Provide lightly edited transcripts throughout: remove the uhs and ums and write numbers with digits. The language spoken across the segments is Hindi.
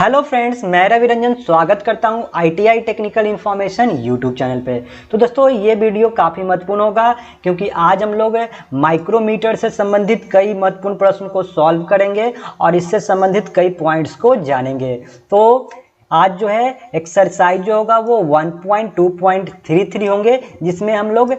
हेलो फ्रेंड्स, मैं रवि रंजन स्वागत करता हूं ITI technical information YouTube channel पे। तो दोस्तों, ये वीडियो काफ़ी महत्वपूर्ण होगा क्योंकि आज हम लोग माइक्रोमीटर से संबंधित कई महत्वपूर्ण प्रश्न को सॉल्व करेंगे और इससे संबंधित कई पॉइंट्स को जानेंगे। तो आज जो है एक्सरसाइज जो होगा वो 1.2.33 होंगे, जिसमें हम लोग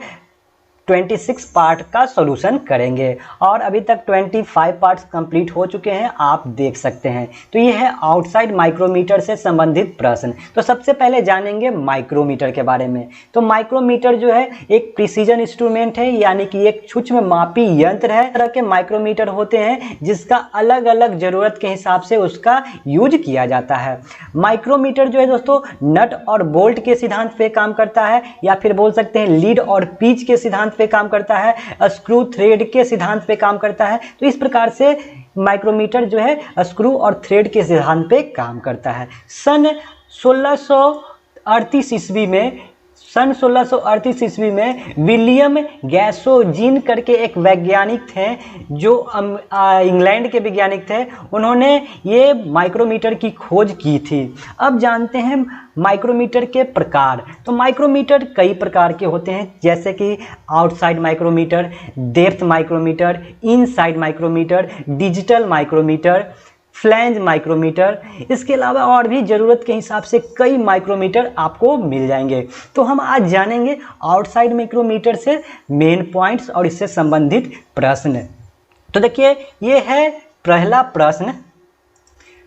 26 पार्ट का सॉल्यूशन करेंगे और अभी तक 25 पार्ट्स कंप्लीट हो चुके हैं, आप देख सकते हैं। तो ये है आउटसाइड माइक्रोमीटर से संबंधित प्रश्न। तो सबसे पहले जानेंगे माइक्रोमीटर के बारे में। तो माइक्रोमीटर जो है एक प्रिसीजन इंस्ट्रूमेंट है, यानी कि एक सूक्ष्म मापी यंत्र है। तरह के माइक्रोमीटर होते हैं जिसका अलग अलग जरूरत के हिसाब से उसका यूज किया जाता है। माइक्रोमीटर जो है दोस्तों नट और बोल्ट के सिद्धांत पे काम करता है, या फिर बोल सकते हैं लीड और पीच के सिद्धांत पे काम करता है, स्क्रू थ्रेड के सिद्धांत पे काम करता है। तो इस प्रकार से माइक्रोमीटर जो है स्क्रू और थ्रेड के सिद्धांत पे काम करता है। सन 1638 ईस्वी में विलियम गैसोजीन करके एक वैज्ञानिक थे, जो इंग्लैंड के वैज्ञानिक थे। उन्होंने ये माइक्रोमीटर की खोज की थी। अब जानते हैं माइक्रोमीटर के प्रकार। तो माइक्रोमीटर कई प्रकार के होते हैं, जैसे कि outside micrometer, depth micrometer, inside micrometer, digital micrometer, flange micrometer. इसके अलावा और भी ज़रूरत के हिसाब से कई माइक्रोमीटर आपको मिल जाएंगे। तो हम आज जानेंगे आउटसाइड माइक्रोमीटर से मेन पॉइंट्स और इससे संबंधित प्रश्न। तो देखिए, ये है पहला प्रश्न।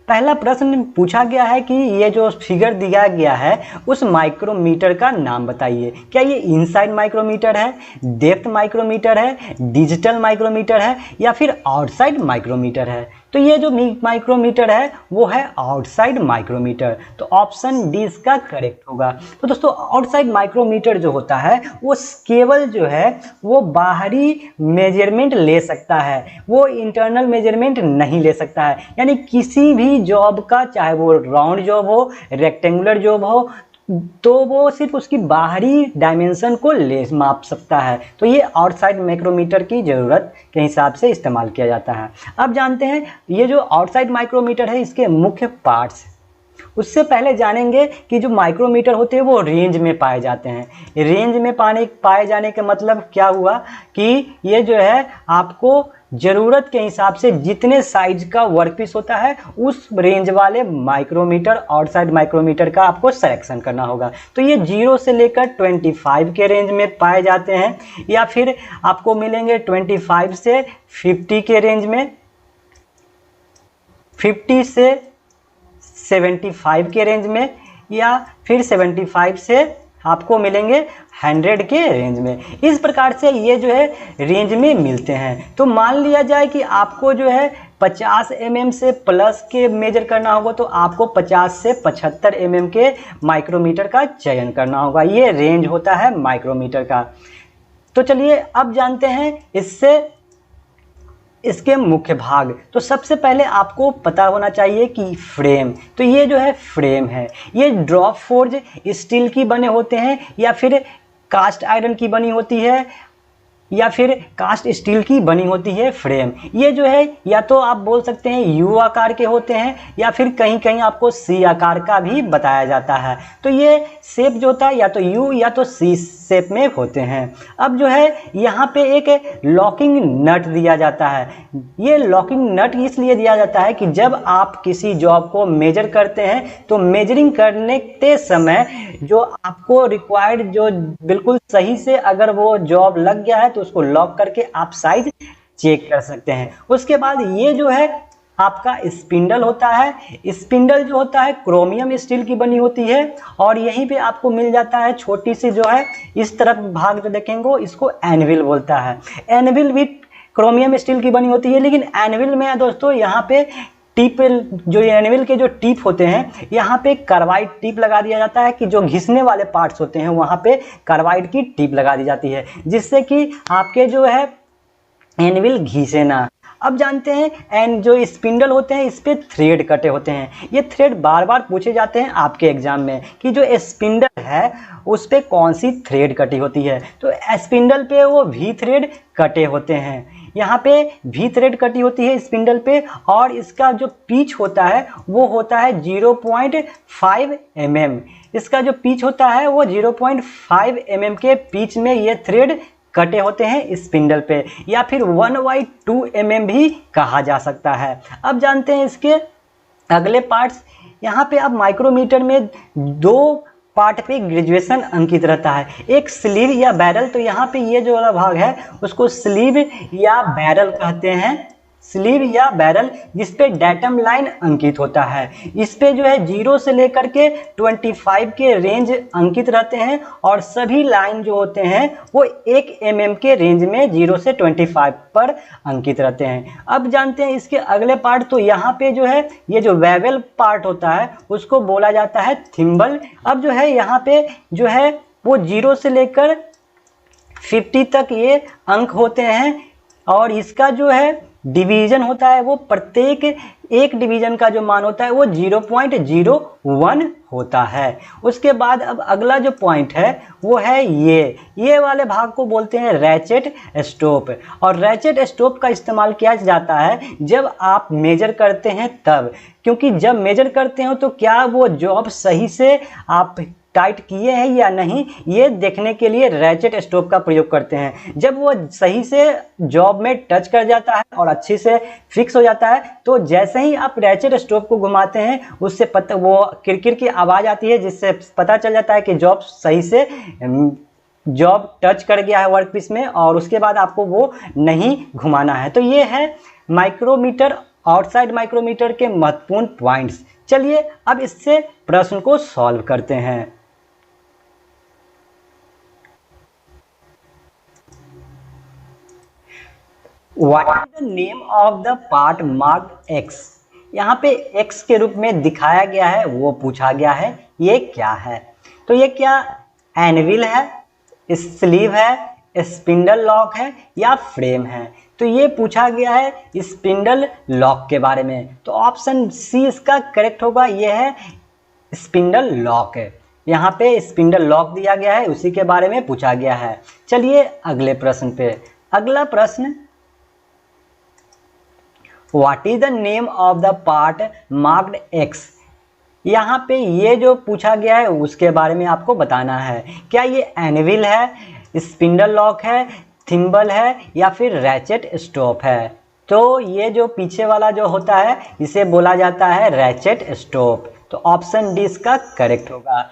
पहला प्रश्न पूछा गया है कि ये जो फिगर दिया गया है उस माइक्रोमीटर का नाम बताइए। क्या ये इनसाइड माइक्रोमीटर है, डेप्थ माइक्रोमीटर है, डिजिटल माइक्रोमीटर है, या फिर आउटसाइड माइक्रोमीटर है? तो ये जो माइक्रोमीटर है वो है आउटसाइड माइक्रोमीटर। तो ऑप्शन डी इसका करेक्ट होगा। तो दोस्तों, आउटसाइड माइक्रोमीटर जो होता है वो केवल जो है वो बाहरी मेजरमेंट ले सकता है, वो इंटरनल मेजरमेंट नहीं ले सकता है। यानी किसी भी जॉब का, चाहे वो राउंड जॉब हो, रेक्टेंगुलर जॉब हो, तो वो सिर्फ उसकी बाहरी डायमेंशन को ले माप सकता है। तो ये आउटसाइड माइक्रोमीटर की ज़रूरत के हिसाब से इस्तेमाल किया जाता है। अब जानते हैं ये जो आउटसाइड माइक्रोमीटर है इसके मुख्य पार्ट्स। उससे पहले जानेंगे कि जो माइक्रोमीटर होते हैं वो रेंज में पाए जाते हैं। रेंज में पाए जाने का मतलब क्या हुआ कि ये जो है आपको ज़रूरत के हिसाब से जितने साइज का वर्कपीस होता है उस रेंज वाले माइक्रोमीटर, आउटसाइड माइक्रोमीटर का आपको सिलेक्शन करना होगा। तो ये 0 से लेकर 25 के रेंज में पाए जाते हैं, या फिर आपको मिलेंगे 25 से 50 के रेंज में, 50 से 75 के रेंज में, या फिर 75 से आपको मिलेंगे 100 के रेंज में। इस प्रकार से ये जो है रेंज में मिलते हैं। तो मान लिया जाए कि आपको जो है 50 mm से प्लस के मेजर करना होगा, तो आपको 50 से 75 mm के माइक्रोमीटर का चयन करना होगा। ये रेंज होता है माइक्रोमीटर का। तो चलिए अब जानते हैं इसके मुख्य भाग। तो सबसे पहले आपको पता होना चाहिए कि फ्रेम। तो ये जो है फ्रेम है, ये ड्रॉप फोर्ज स्टील की बने होते हैं, या फिर कास्ट आयरन की बनी होती है, या फिर कास्ट स्टील की बनी होती है फ्रेम। ये जो है या तो आप बोल सकते हैं यू आकार के होते हैं, या फिर कहीं कहीं आपको सी आकार का भी बताया जाता है। तो ये शेप जो होता है या तो यू या तो सी शेप में होते हैं। अब जो है यहाँ पे एक लॉकिंग नट दिया जाता है। ये लॉकिंग नट इसलिए दिया जाता है कि जब आप किसी जॉब को मेजर करते हैं तो मेजरिंग करने के समय जो आपको रिक्वायर्ड, जो बिल्कुल सही से अगर वो जॉब लग गया है तो उसको लॉक करके आप साइज चेक कर सकते हैं। उसके बाद ये जो है आपका स्पिंडल होता है। स्पिंडल जो होता है क्रोमियम स्टील की बनी होती है, और यहीं पे आपको मिल जाता है छोटी सी जो है इस तरफ भाग जो देखेंगे इसको एनविल बोलता है। एनविल भी क्रोमियम स्टील की बनी होती है, लेकिन एनविल में दोस्तों यहाँ पे टिप, जो एनविल के जो टिप होते हैं यहाँ पे कार्बाइड टिप लगा दिया जाता है, कि जो घिसने वाले पार्ट्स होते हैं वहाँ पे कार्बाइड की टिप लगा दी जाती है, जिससे कि आपके जो है एनविल घिसे ना। अब जानते हैं एंड जो स्पिंडल होते हैं इस पे थ्रेड कटे होते हैं। ये थ्रेड बार बार पूछे जाते हैं आपके एग्जाम में कि जो स्पिंडल है उस पे कौन सी थ्रेड कटी होती है। तो स्पिंडल पे वो वी थ्रेड कटे होते हैं। यहाँ पे भी थ्रेड कटी होती है स्पिंडल पे, और इसका जो पिच होता है वो होता है 0.5 mm। इसका जो पिच होता है वो 0.5 mm के पिच में ये थ्रेड कटे होते हैं स्पिंडल पे, या फिर 1/2 mm भी कहा जा सकता है। अब जानते हैं इसके अगले पार्ट्स। यहाँ पे अब माइक्रोमीटर में दो पार्ट पे ग्रेजुएशन अंकित रहता है, एक स्लीव या बैरल। तो यहाँ पे ये जो वाला भाग है उसको स्लीव या बैरल कहते हैं, स्लीव या बैरल, जिसपे डेटम लाइन अंकित होता है। इस पे जो है 0 से लेकर के 25 के रेंज अंकित रहते हैं, और सभी लाइन जो होते हैं वो 1 mm के रेंज में 0 से 25 पर अंकित रहते हैं। अब जानते हैं इसके अगले पार्ट। तो यहाँ पे जो है ये जो वेवल पार्ट होता है उसको बोला जाता है थिम्बल। अब जो है यहाँ पे जो है वो 0 से लेकर 50 तक ये अंक होते हैं, और इसका जो है डिवीजन होता है वो प्रत्येक एक डिवीजन का जो मान होता है वो 0.01 होता है। उसके बाद अब अगला जो पॉइंट है वो है ये वाले भाग को बोलते हैं रैचेट स्टॉप। और रैचेट स्टॉप का इस्तेमाल किया जाता है जब आप मेजर करते हैं तब, क्योंकि जब मेजर करते हो तो क्या वो जॉब सही से आप टाइट किए हैं या नहीं, ये देखने के लिए रैचेट स्टॉप का प्रयोग करते हैं। जब वो सही से जॉब में टच कर जाता है और अच्छे से फिक्स हो जाता है, तो जैसे ही आप रैचेट स्टॉप को घुमाते हैं उससे पता वो किरकिर की आवाज़ आती है, जिससे पता चल जाता है कि जॉब सही से जॉब टच कर गया है वर्क पीस में, और उसके बाद आपको वो नहीं घुमाना है। तो ये है माइक्रोमीटर, आउटसाइड माइक्रोमीटर के महत्वपूर्ण पॉइंट्स। चलिए अब इससे प्रश्न को सॉल्व करते हैं। What is the name of the part marked X? यहाँ पे X के रूप में दिखाया गया है, वो पूछा गया है, ये क्या है? तो ये क्या एनविल है, स्लीव है, स्पिंडल लॉक है या फ्रेम है? तो ये पूछा गया है स्पिंडल लॉक के बारे में। तो ऑप्शन सी इसका करेक्ट होगा, ये है स्पिंडल लॉक है। यहाँ पे स्पिंडल लॉक दिया गया है, उसी के बारे में पूछा गया है। चलिए अगले प्रश्न पे। अगला प्रश्न, what is the name of the part marked x? यहाँ पे ये जो पूछा गया है उसके बारे में आपको बताना है। क्या ये एनविल है, स्पिंडल लॉक है, थिम्बल है या फिर रैचेट स्टॉप है? तो ये जो पीछे वाला जो होता है इसे बोला जाता है रैचेट स्टॉप। तो ऑप्शन डी इसका करेक्ट होगा।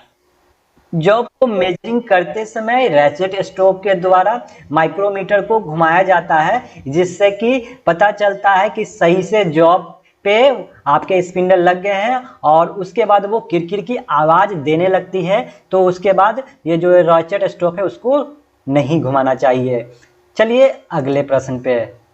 जॉब को मेजरिंग करते समय रैचेट स्टॉप के द्वारा माइक्रोमीटर को घुमाया जाता है, जिससे कि पता चलता है कि सही से जॉब पे आपके स्पिंडल लग गए हैं, और उसके बाद वो किरकिर की आवाज़ देने लगती है। तो उसके बाद ये जो रैचेट स्टॉप है उसको नहीं घुमाना चाहिए। चलिए अगले प्रश्न पे।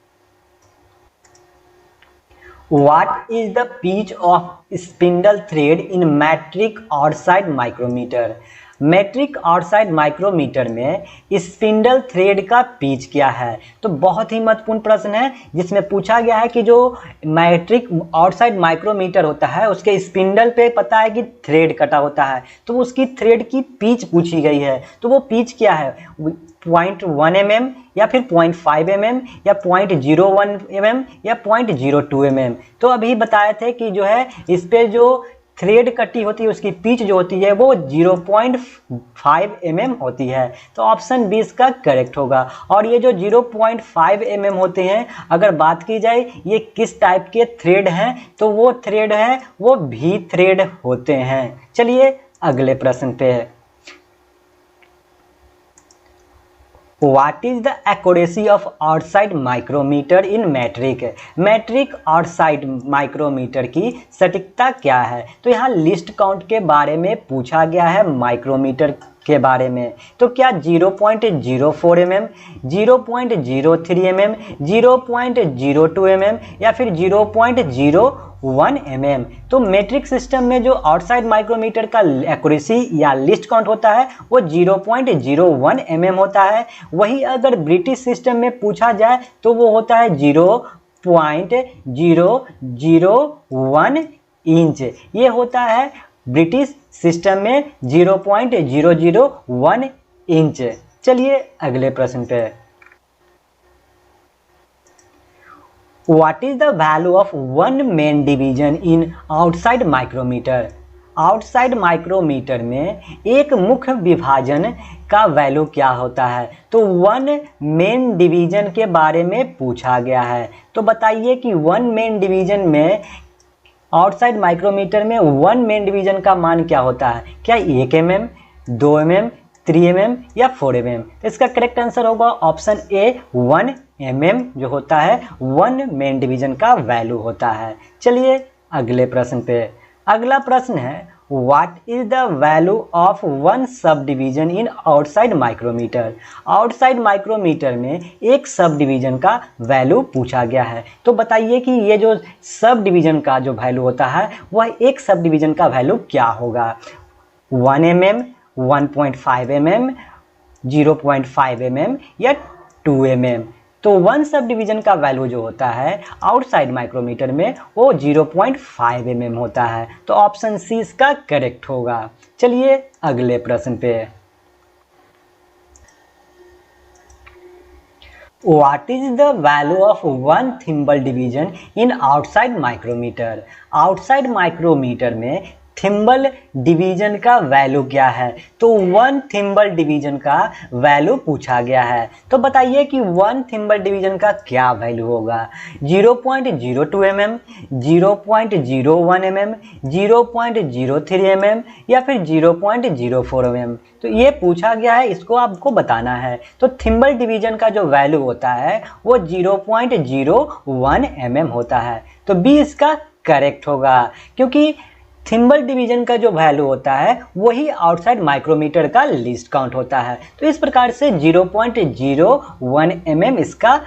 What is the pitch of spindle thread in metric oxide micrometer? Metric oxide micrometer में स्पिंडल थ्रेड का पिच क्या है? तो बहुत ही महत्वपूर्ण प्रश्न है, जिसमें पूछा गया है कि जो मैट्रिक ऑक्साइड माइक्रोमीटर होता है उसके स्पिंडल पे पता है कि थ्रेड कटा होता है, तो उसकी थ्रेड की पिच पूछी गई है। तो वो पिच क्या है? 0.1 mm या फिर 0.5 mm या 0.01 mm या 0.02 mm। तो अभी बताए थे कि जो है इस पे जो थ्रेड कटी होती है उसकी पिच जो होती है वो 0.5 mm होती है। तो ऑप्शन बी इसका करेक्ट होगा। और ये जो 0.5 mm होते हैं, अगर बात की जाए ये किस टाइप के थ्रेड हैं, तो वो थ्रेड हैं वो भी थ्रेड होते हैं। चलिए अगले प्रश्न पे है। What is the accuracy of outside micrometer in metric? Metric outside micrometer की सटीकता क्या है? तो यहाँ लिस्ट काउंट के बारे में पूछा गया है माइक्रोमीटर के बारे में। तो क्या 0.04 mm, 0.03 mm, 0.02 mm या फिर 0.01 mm? तो मेट्रिक सिस्टम में जो आउटसाइड माइक्रोमीटर का एक्यूरेसी या लिस्ट काउंट होता है वो 0.01 mm होता है। वही अगर ब्रिटिश सिस्टम में पूछा जाए तो वो होता है 0.001 इंच। ये होता है ब्रिटिश सिस्टम में 0.001 इंच। चलिए अगले प्रश्न पे। What is the value of one main division in outside micrometer? Outside micrometer में एक मुख्य विभाजन का वैल्यू क्या होता है? तो वन मेन डिवीजन के बारे में पूछा गया है। तो बताइए कि वन मेन डिवीजन में आउटसाइड माइक्रोमीटर में वन मेन डिवीजन का मान क्या होता है? क्या 1 mm, 2 mm, 3 mm या 4 mm? तो इसका करेक्ट आंसर होगा ऑप्शन ए 1 mm जो होता है वन मेन डिवीजन का वैल्यू होता है। चलिए अगले प्रश्न पे। अगला प्रश्न है what is the value of one sub division in outside micrometer? Outside micrometer में एक सब डिवीजन का वैल्यू पूछा गया है। तो बताइए कि ये जो सब डिवीजन का जो वैल्यू होता है वह एक सब डिवीजन का वैल्यू क्या होगा? 1 mm, 1.5 mm, 0.5 mm या 2 mm? तो वन सब डिवीजन का वैल्यू जो होता है आउटसाइड माइक्रोमीटर में वो 0.5 mm होता है। तो ऑप्शन सी इसका करेक्ट होगा। चलिए अगले प्रश्न पे। What is the value of one thimble division in outside micrometer? Outside micrometer में थिम्बल डिवीजन का वैल्यू क्या है? तो वन थिम्बल डिवीजन का वैल्यू पूछा गया है। तो बताइए कि वन थिम्बल डिवीजन का क्या वैल्यू होगा? 0.02 mm, 0.01 mm, 0.03 mm या फिर 0.04 mm? तो ये पूछा गया है, इसको आपको बताना है। तो थिम्बल डिवीजन का जो वैल्यू होता है वो 0.01 mm होता है। तो बी इसका करेक्ट होगा, क्योंकि थिम्बल डिवीजन का जो वैल्यू होता है वही आउटसाइड माइक्रोमीटर का लीस्ट काउंट होता है। तो इस प्रकार से 0.01 mm इसका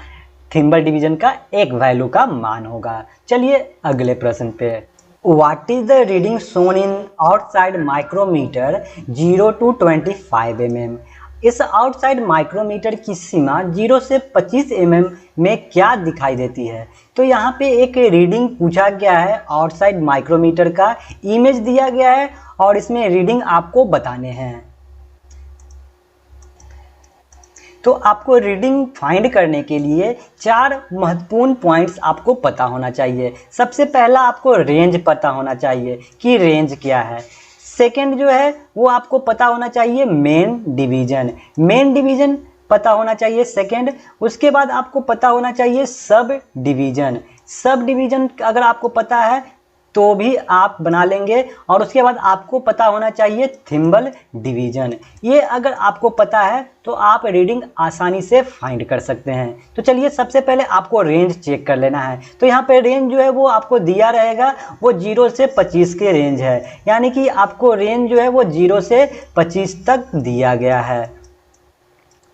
थिम्बल डिवीजन का एक वैल्यू का मान होगा। चलिए अगले प्रश्न पे। What is the reading shown in outside micrometer 0 to 25 mm? इस आउटसाइड माइक्रोमीटर की सीमा 0 से 25 mm में क्या दिखाई देती है? तो यहाँ पे एक रीडिंग पूछा गया है, आउटसाइड माइक्रोमीटर का इमेज दिया गया है और इसमें रीडिंग आपको बताने हैं। तो आपको रीडिंग फाइंड करने के लिए 4 महत्वपूर्ण पॉइंट्स आपको पता होना चाहिए। सबसे पहला आपको रेंज पता होना चाहिए कि रेंज क्या है। सेकेंड जो है वो आपको पता होना चाहिए मेन डिवीजन पता होना चाहिए सेकेंड। उसके बाद आपको पता होना चाहिए सब डिवीजन अगर आपको पता है तो भी आप बना लेंगे। और उसके बाद आपको पता होना चाहिए थिम्बल डिवीजन। ये अगर आपको पता है तो आप रीडिंग आसानी से फाइंड कर सकते हैं। तो चलिए सबसे पहले आपको रेंज चेक कर लेना है। तो यहाँ पे रेंज जो है वो आपको दिया रहेगा, वो 0 से 25 के रेंज है, यानी कि आपको रेंज जो है वो 0 से 25 तक दिया गया है।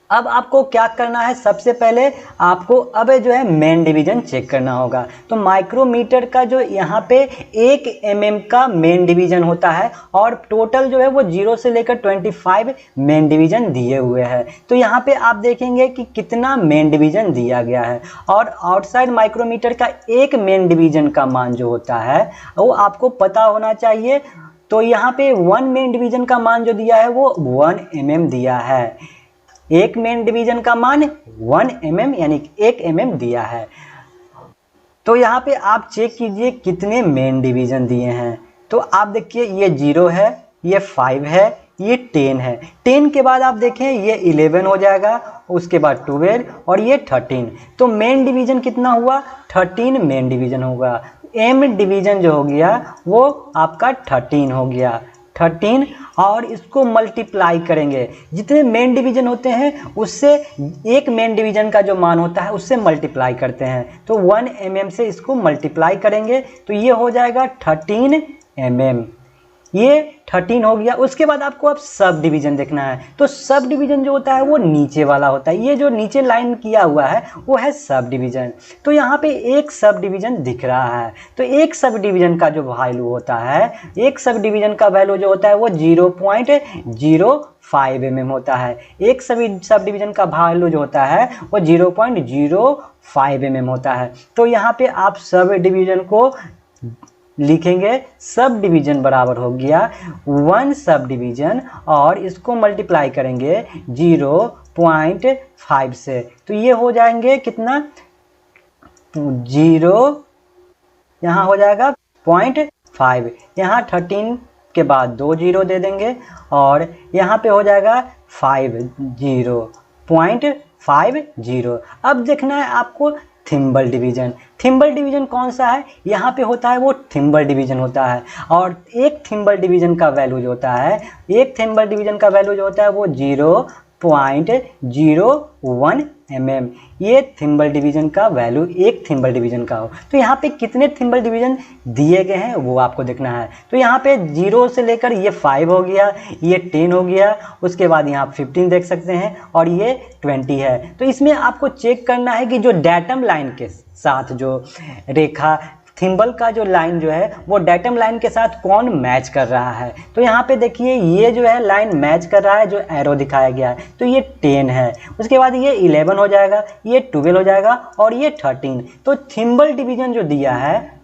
अब आपको क्या करना है, सबसे पहले आपको अब जो है मेन डिवीजन चेक करना होगा। तो माइक्रोमीटर का जो यहाँ पे 1 mm का मेन डिवीजन होता है और टोटल जो है वो 0 से लेकर 25 मेन डिवीजन दिए हुए हैं। तो यहाँ पे आप देखेंगे कि कितना मेन डिवीजन दिया गया है और आउटसाइड माइक्रोमीटर का एक मेन डिवीजन का मान जो होता है वो आपको पता होना चाहिए। तो यहाँ पे वन मेन डिवीजन का मान जो दिया है वो 1 mm दिया है। एक मेन डिवीजन का मान 1 mm यानी 1 mm दिया है। तो यहाँ पे आप चेक कीजिए कितने मेन डिवीजन दिए हैं। तो आप देखिए ये 0 है, ये 5 है, ये 10 है। 10 के बाद आप देखें ये 11 हो जाएगा, उसके बाद 12 और ये 13। तो मेन डिवीजन कितना हुआ? 13 मेन डिवीजन होगा। एम डिवीजन जो हो गया वो आपका 13 हो गया, 13। और इसको मल्टीप्लाई करेंगे, जितने मेन डिवीजन होते हैं उससे एक मेन डिवीजन का जो मान होता है उससे मल्टीप्लाई करते हैं। तो 1 mm से इसको मल्टीप्लाई करेंगे तो ये हो जाएगा 13 mm। ये 13 हो गया। उसके बाद आपको अब सब डिवीजन देखना है। तो सब डिवीजन जो होता है वो नीचे वाला होता है, ये जो नीचे लाइन किया हुआ है वो है सब डिवीजन। तो यहाँ पे एक सब डिवीजन दिख रहा है। तो एक सब डिवीजन का जो वैल्यू होता है, एक सब डिवीजन का वैल्यू जो होता है वो 0.05 mm होता है। एक सब डिवीजन का वैल्यू जो होता है वो 0.05 mm होता है। तो यहाँ पे आप सब डिवीजन को लिखेंगे, सब डिवीजन बराबर हो गया 1 सब डिवीजन और इसको मल्टीप्लाई करेंगे 0.5 से। तो ये हो जाएंगे कितना 0, यहाँ हो जाएगा 0.5, यहाँ 13 के बाद 2 0 दे देंगे और यहाँ पे हो जाएगा 0.50। अब देखना है आपको थिम्बल डिवीजन। थिम्बल डिवीजन कौन सा है, यहाँ पे होता है वो थिम्बल डिवीजन होता है। और एक थिम्बल डिवीजन का वैल्यू जो होता है, वो 0.01 mm, ये थिम्बल डिवीजन का वैल्यू एक थिम्बल डिवीजन का हो। तो यहाँ पे कितने थिम्बल डिवीजन दिए गए हैं वो आपको देखना है। तो यहाँ पे 0 से लेकर ये 5 हो गया, ये 10 हो गया, उसके बाद यहाँ 15 देख सकते हैं और ये 20 है। तो इसमें आपको चेक करना है कि जो डेटम लाइन के साथ जो रेखा थिम्बल का जो लाइन जो है वो डेटम लाइन के साथ कौन मैच कर रहा है। तो यहाँ पे देखिए ये जो है लाइन मैच कर रहा है, जो एरो दिखाया गया है, तो ये 10 है। उसके बाद ये 11 हो जाएगा, ये 12 हो जाएगा और ये 13। तो थिम्बल डिवीजन जो दिया है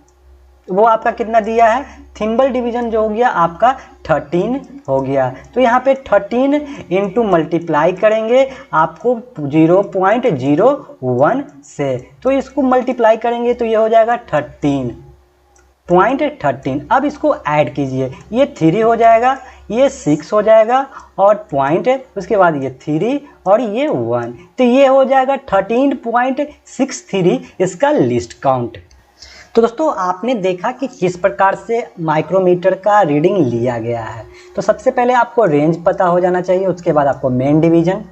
वो आपका कितना दिया है, थिम्बल डिवीजन जो हो गया आपका 13 हो गया। तो यहाँ पे 13 इंटू मल्टीप्लाई करेंगे आपको 0.01 से, तो इसको मल्टीप्लाई करेंगे तो ये हो जाएगा 13.13। अब इसको ऐड कीजिए, ये 3 हो जाएगा, ये 6 हो जाएगा और पॉइंट, उसके बाद ये 3 और ये 1, तो ये हो जाएगा 13.63 इसका लिस्ट काउंट। तो दोस्तों आपने देखा कि किस प्रकार से माइक्रोमीटर का रीडिंग लिया गया है। तो सबसे पहले आपको रेंज पता हो जाना चाहिए, उसके बाद आपको मेन डिवीजन,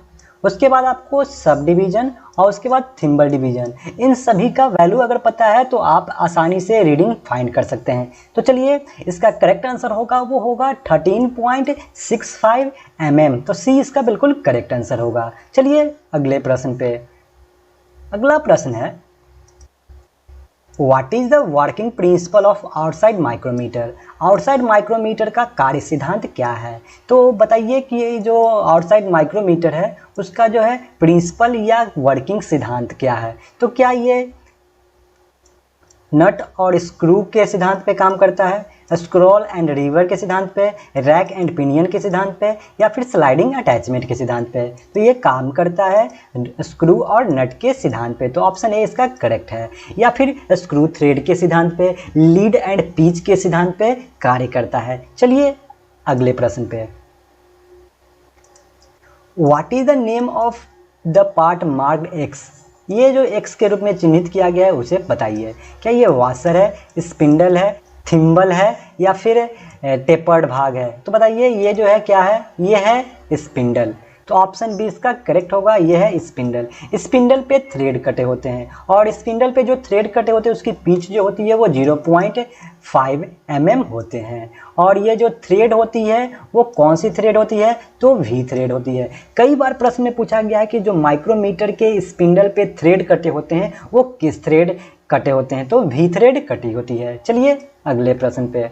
उसके बाद आपको सब डिवीजन और उसके बाद थिम्बल डिवीजन। इन सभी का वैल्यू अगर पता है तो आप आसानी से रीडिंग फाइंड कर सकते हैं। तो चलिए इसका करेक्ट आंसर होगा वो होगा 13.65 mm। तो सी इसका बिल्कुल करेक्ट आंसर होगा। चलिए अगले प्रश्न पे। अगला प्रश्न है, what is the working principle of outside micrometer. Outside micrometer का कार्य सिद्धांत क्या है। तो बताइए कि ये जो आउटसाइड माइक्रोमीटर है उसका जो है प्रिंसिपल या वर्किंग सिद्धांत क्या है। तो क्या ये नट और स्क्रू के सिद्धांत पे काम करता है, स्क्रॉल एंड लीवर के सिद्धांत पे, रैक एंड पिनियन के सिद्धांत पे, या फिर स्लाइडिंग अटैचमेंट के सिद्धांत पे। तो ये काम करता है स्क्रू और नट के सिद्धांत पे, तो ऑप्शन ए इसका करेक्ट है। या फिर स्क्रू थ्रेड के सिद्धांत पे, लीड एंड पिच के सिद्धांत पे कार्य करता है। चलिए अगले प्रश्न पे। What is the name of the part marked x. ये जो एक्स के रूप में चिन्हित किया गया है उसे बताइए। क्या ये वाशर है, स्पिंडल है, थिम्बल है या फिर टेपर्ड भाग है। तो बताइए ये जो है क्या है, ये है स्पिंडल। तो ऑप्शन बी इसका करेक्ट होगा, ये है स्पिंडल। स्पिंडल पे थ्रेड कटे होते हैं और स्पिंडल पे जो थ्रेड कटे होते हैं उसकी पिच जो होती है वो 0.5 mm होते हैं। और ये जो थ्रेड होती है वो कौन सी थ्रेड होती है, तो वी थ्रेड होती है। कई बार प्रश्न में पूछा गया है कि जो माइक्रोमीटर के स्पिंडल पे थ्रेड कटे होते हैं वो किस थ्रेड कटे होते हैं, तो वी थ्रेड कटी होती है। चलिए अगले प्रश्न पे।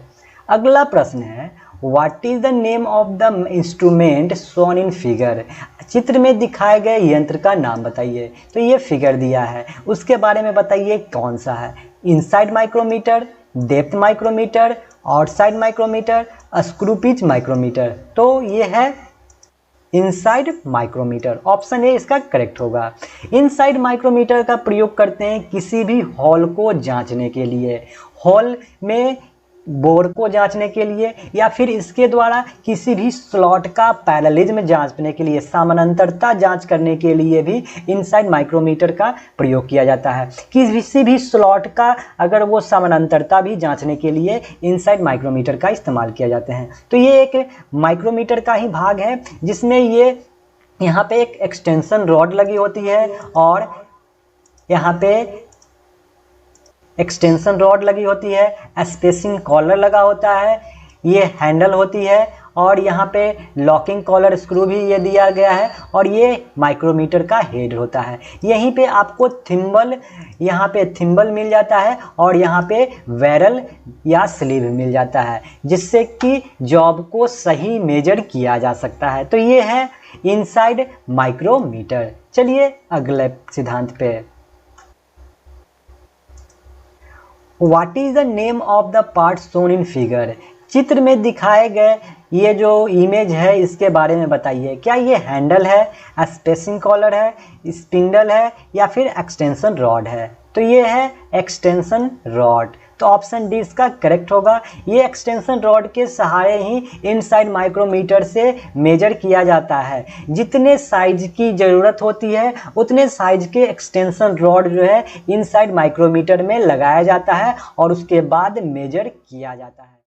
अगला प्रश्न है, what is the name of the instrument shown in figure. चित्र में दिखाए गए यंत्र का नाम बताइए। तो ये फिगर दिया है, उसके बारे में बताइए कौन सा है। Inside micrometer, depth micrometer, outside micrometer, screw pitch micrometer. तो ये है इनसाइड माइक्रोमीटर। ऑप्शन ए इसका करेक्ट होगा। इनसाइड माइक्रोमीटर का प्रयोग करते हैं किसी भी हॉल को जांचने के लिए, हॉल में बोर को जांचने के लिए, या फिर इसके द्वारा किसी भी स्लॉट का पैरेललिज्म जांचने के लिए, समानांतरता जांच करने के लिए भी इनसाइड माइक्रोमीटर का प्रयोग किया जाता है। किसी भी स्लॉट का अगर वो समानांतरता भी जांचने के लिए इनसाइड माइक्रोमीटर का इस्तेमाल किया जाते हैं। तो ये एक माइक्रोमीटर का ही भाग है जिसमें ये यहाँ पे एक एक्सटेंशन रॉड लगी होती है और यहाँ पे एक्सटेंशन रॉड लगी होती है, स्पेसिंग कॉलर लगा होता है, ये हैंडल होती है और यहाँ पे लॉकिंग कॉलर स्क्रू भी ये दिया गया है और ये माइक्रोमीटर का हेड होता है। यहीं पे आपको थिम्बल, यहाँ पे थिम्बल मिल जाता है और यहाँ पे बैरल या स्लीव मिल जाता है जिससे कि जॉब को सही मेजर किया जा सकता है। तो ये है इनसाइड माइक्रोमीटर। चलिए अगले सिद्धांत पे। What is the name of the part shown in figure. चित्र में दिखाए गए ये जो इमेज है इसके बारे में बताइए। क्या ये हैंडल है, स्पेसिंग कॉलर है, स्पिंडल है या फिर एक्सटेंशन रॉड है। तो ये है एक्सटेंशन रॉड। तो ऑप्शन डी इसका करेक्ट होगा। ये एक्सटेंशन रॉड के सहारे ही इनसाइड माइक्रोमीटर से मेजर किया जाता है। जितने साइज की ज़रूरत होती है उतने साइज के एक्सटेंशन रॉड जो है इनसाइड माइक्रोमीटर में लगाया जाता है और उसके बाद मेजर किया जाता है।